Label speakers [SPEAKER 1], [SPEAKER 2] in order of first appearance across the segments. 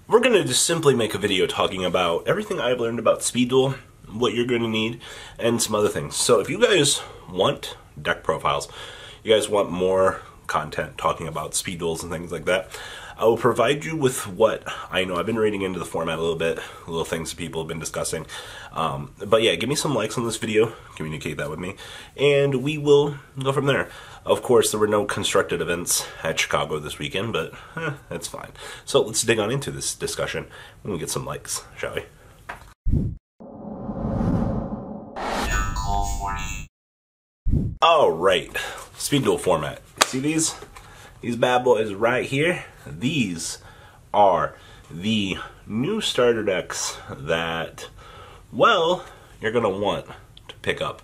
[SPEAKER 1] We're going to just simply make a video talking about everything I've learned about Speed Duel, what you're going to need, and some other things. So if you guys want deck profiles, you guys want more content talking about Speed Duels and things like that, I will provide you with what I know. I've been reading into the format a little bit, little things that people have been discussing. But yeah, give me some likes on this video, communicate that with me, and we will go from there. Of course, there were no constructed events at Chicago this weekend, but that's fine. So let's dig on into this discussion when we get some likes, shall we? Alright, Speed Duel format. See these? These bad boys right here? These are the new starter decks that, well, you're going to want to pick up.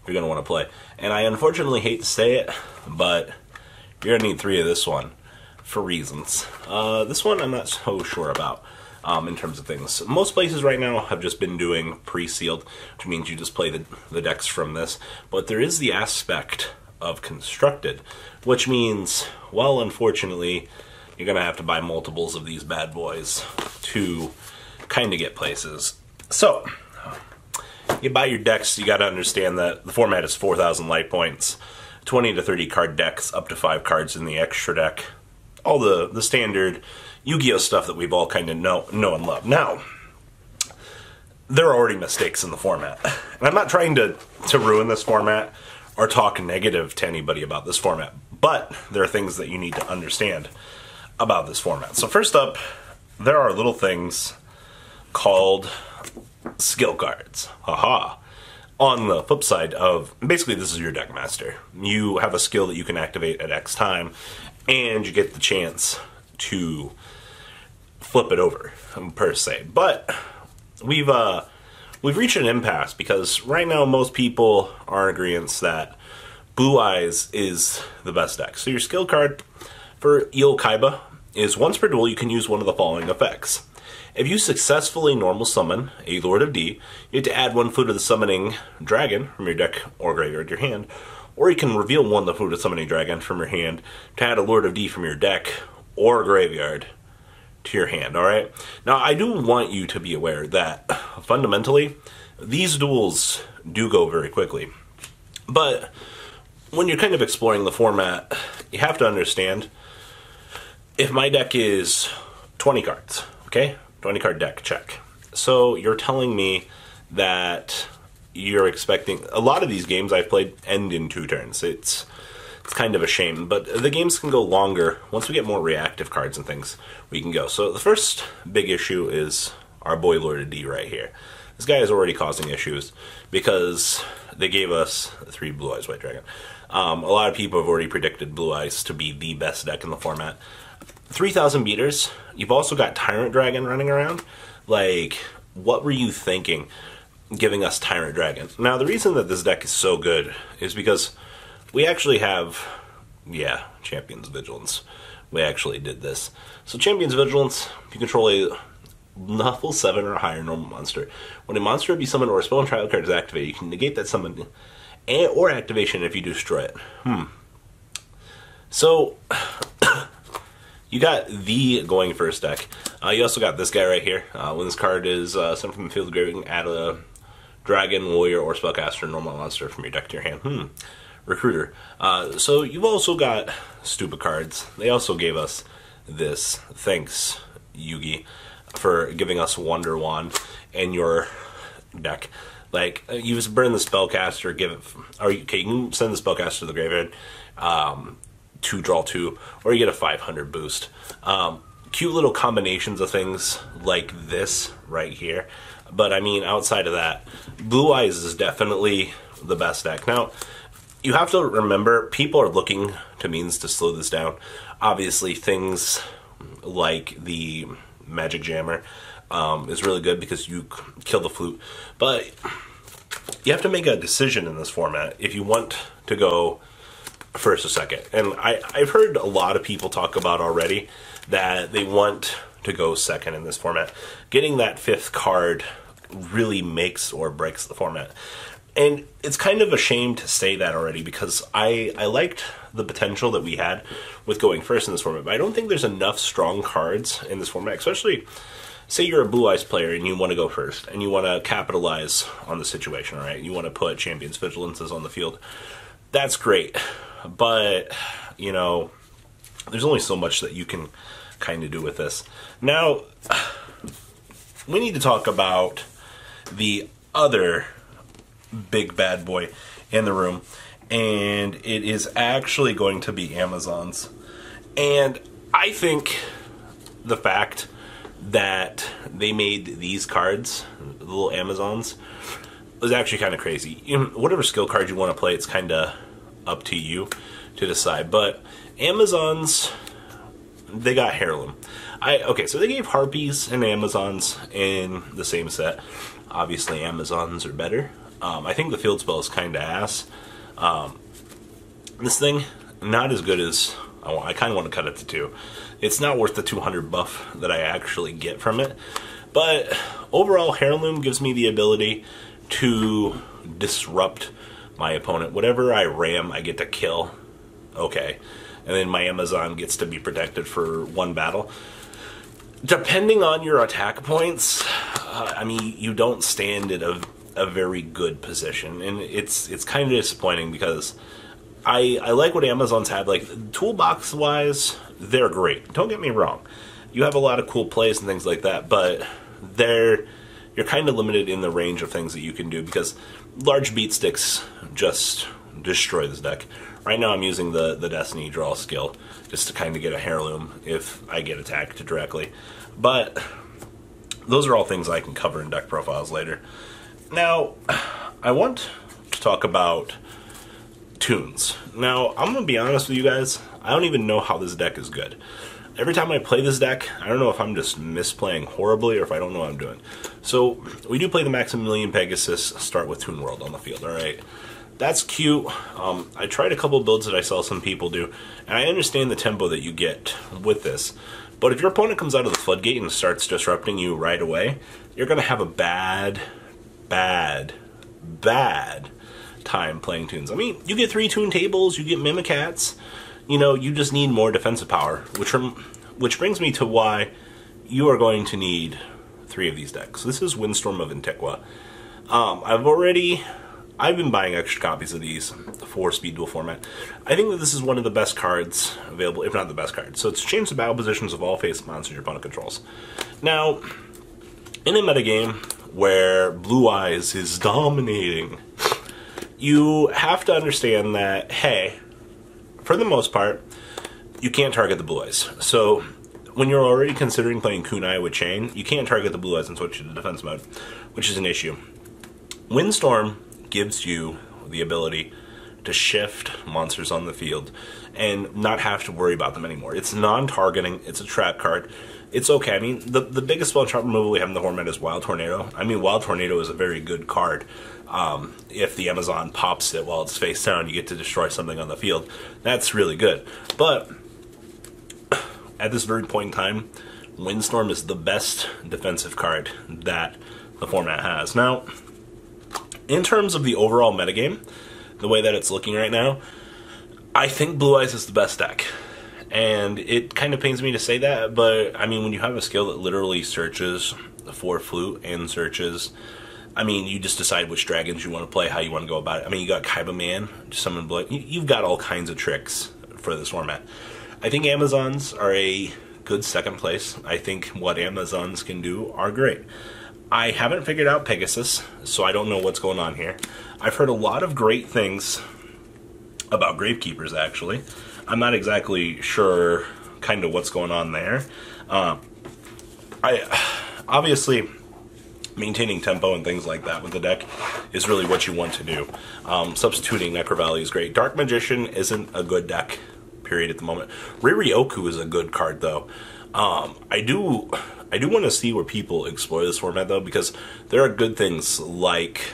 [SPEAKER 1] You're going to want to play. And I unfortunately hate to say it, but you're going to need 3 of this one for reasons. This one I'm not so sure about in terms of things. Most places right now have just been doing pre-sealed, which means you just play the decks from this. But there is the aspect of constructed, which means, well, unfortunately, you're going to have to buy multiples of these bad boys to kind of get places. So, you buy your decks, you got to understand that the format is 4,000 life points, 20 to 30 card decks, up to 5 cards in the extra deck. All the standard Yu-Gi-Oh stuff that we've all kind of know and love. Now, there are already mistakes in the format. And I'm not trying to ruin this format or talk negative to anybody about this format, but there are things that you need to understand about this format. So first up, there are little things called skill cards. Haha. On the flip side of, basically this is your deck master. You have a skill that you can activate at X time, and you get the chance to flip it over, per se. But we've reached an impasse because right now most people are in agreement that Blue Eyes is the best deck. So your skill card for Eel Kaiba is once per duel you can use one of the following effects. If you successfully normal summon a Lord of D, you have to add 1 food of the summoning dragon from your deck or graveyard to your hand, or you can reveal 1 of the food of summoning dragon from your hand to add a Lord of D from your deck or graveyard to your hand, alright? Now, I do want you to be aware that, fundamentally, these duels do go very quickly. But when you're kind of exploring the format, you have to understand, if my deck is 20 cards, okay? 20 card deck, check. So you're telling me that you're expecting, a lot of these games I've played end in 2 turns. It's kind of a shame, but the games can go longer. Once we get more reactive cards and things, we can go. So the first big issue is our boy Lord of D right here. This guy is already causing issues because they gave us 3 Blue Eyes White Dragon. A lot of people have already predicted Blue Eyes to be the best deck in the format. 3,000 beaters. You've also got Tyrant Dragon running around. Like, what were you thinking giving us Tyrant Dragon? Now, the reason that this deck is so good is because we actually have, yeah, Champion's Vigilance. We actually did this. So Champion's Vigilance, if you control a level 7 or higher normal monster, when a monster be summoned or a spell and trial card is activated, you can negate that summon or activation if you destroy it. So, you got the going first deck. You also got this guy right here. When this card is sent from the field of the grave, you can add a dragon, warrior, or spellcaster, normal monster from your deck to your hand. Recruiter. So you've also got stupid cards. They also gave us this. Thanks, Yugi, for giving us Wonder Wand in your deck. Like, you just burn the spellcaster, give it, or okay, you can send the spellcaster to the graveyard, to draw 2, or you get a 500 boost. Cute little combinations of things like this right here. But I mean, outside of that, Blue Eyes is definitely the best deck. Now, you have to remember, people are looking to means to slow this down. Obviously, things like the Magic Jammer is really good because you kill the flute. But you have to make a decision in this format if you want to go first or second. And I've heard a lot of people talk about already that they want to go second in this format. Getting that 5th card really makes or breaks the format. And it's kind of a shame to say that already, because I liked the potential that we had with going first in this format, but I don't think there's enough strong cards in this format, especially, say you're a Blue Eyes player and you want to go first, and you want to capitalize on the situation, right? You want to put Champions Vigilances on the field. That's great, but, you know, there's only so much that you can kind of do with this. Now, we need to talk about the other big bad boy in the room, and it is actually going to be Amazons. And I think the fact that they made these cards, the little Amazons, was actually kind of crazy. You know, whatever skill card you want to play, it's kind of up to you to decide. But Amazons, they got Heirloom. Okay, so they gave Harpies and Amazons in the same set. Obviously, Amazons are better. I think the field spell is kind of ass. This thing, not as good as... I kind of want to cut it to 2. It's not worth the 200 buff that I actually get from it. But overall, Heirloom gives me the ability to disrupt my opponent. Whatever I ram, I get to kill. Okay. And then my Amazon gets to be protected for 1 battle. Depending on your attack points, I mean, you don't stand at a very good position, and it's kind of disappointing, because I like what Amazons have. Like, toolbox wise, they're great, don't get me wrong. You have a lot of cool plays and things like that, but you're kind of limited in the range of things that you can do, because large beat sticks just destroy this deck. Right now I'm using the Destiny draw skill just to kind of get a Heirloom if I get attacked directly. But those are all things I can cover in deck profiles later. Now, I want to talk about tunes. Now, I'm going to be honest with you guys, I don't even know how this deck is good. Every time I play this deck, I don't know if I'm just misplaying horribly or if I don't know what I'm doing. So, we do play the Maximilian Pegasus, start with Toon World on the field, alright? That's cute. I tried a couple builds that I saw some people do, and I understand the tempo that you get with this. But if your opponent comes out of the floodgate and starts disrupting you right away, you're going to have a bad time playing tunes. I mean, you get 3 tune tables, you get Mimikats, you know, you just need more defensive power, which brings me to why you are going to need 3 of these decks. This is Windstorm of Antiqua. I've been buying extra copies of these for Speed Duel format. I think that this is one of the best cards available, if not the best card. So it's changed the battle positions of all face monsters your opponent controls. Now, in a metagame where Blue Eyes is dominating, you have to understand that, hey, for the most part, you can't target the Blue Eyes. So when you're already considering playing Kunai with Chain, you can't target the Blue Eyes and switch to defense mode, which is an issue. Windstorm gives you the ability to shift monsters on the field and not have to worry about them anymore. It's non-targeting, it's a trap card. It's okay. I mean, the biggest spell trap removal we have in the format is Wild Tornado. I mean, Wild Tornado is a very good card. If the Amazon pops it while it's face down, you get to destroy something on the field. That's really good. But at this very point in time, Windstorm is the best defensive card that the format has. Now, in terms of the overall metagame, the way that it's looking right now, I think Blue Eyes is the best deck. And it kind of pains me to say that, but I mean, when you have a skill that literally searches for Flute and searches, I mean, you just decide which dragons you want to play, how you want to go about it. I mean, you got Kaiba Man, Summon Blood. You've got all kinds of tricks for this format. I think Amazons are a good second place. I think what Amazons can do are great. I haven't figured out Pegasus, so I don't know what's going on here. I've heard a lot of great things about Gravekeepers, actually. I'm not exactly sure kind of what's going on there. Obviously, maintaining tempo and things like that with the deck is really what you want to do. Substituting Necro Valley is great. Dark Magician isn't a good deck, period, at the moment. Ririoku is a good card, though. I do want to see where people explore this format, though, because there are good things like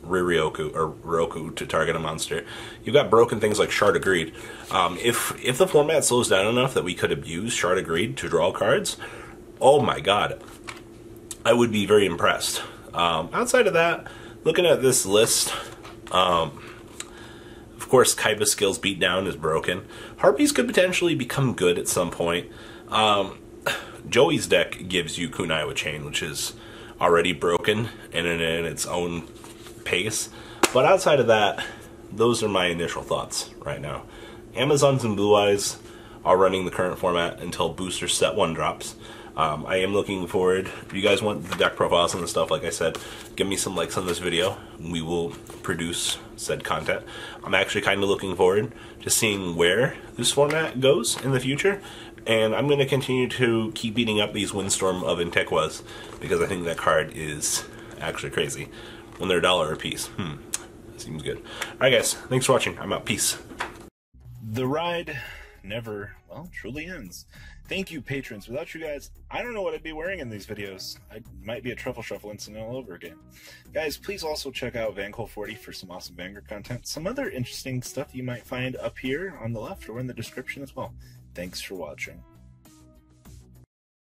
[SPEAKER 1] Ririoku or Roku to target a monster. You've got broken things like Shard of Greed. If the format slows down enough that we could abuse Shard of Greed to draw cards, oh my god, I would be very impressed. Outside of that, looking at this list, Of course, Kaiba's skills beatdown is broken. Harpy's could potentially become good at some point. Joey's deck gives you Kunai with Chain, which is already broken and in its own pace. But outside of that, those are my initial thoughts right now. Amazons and Blue Eyes are running the current format until Booster Set 1 drops. I am looking forward. If you guys want the deck profiles and the stuff, like I said, give me some likes on this video. We will produce said content. I'm actually kind of looking forward to seeing where this format goes in the future. And I'm going to continue to keep beating up these Windstorm of Antiquas because I think that card is actually crazy when they're $1 a piece. Seems good. Alright guys, thanks for watching. I'm out. Peace.
[SPEAKER 2] The ride never, well, truly ends. Thank you, patrons. Without you guys, I don't know what I'd be wearing in these videos. I might be a Truffle Shuffle incident all over again. Guys, please also check out Vanquil40 for some awesome Vanguard content. Some other interesting stuff you might find up here on the left or in the description as well. Thanks for watching.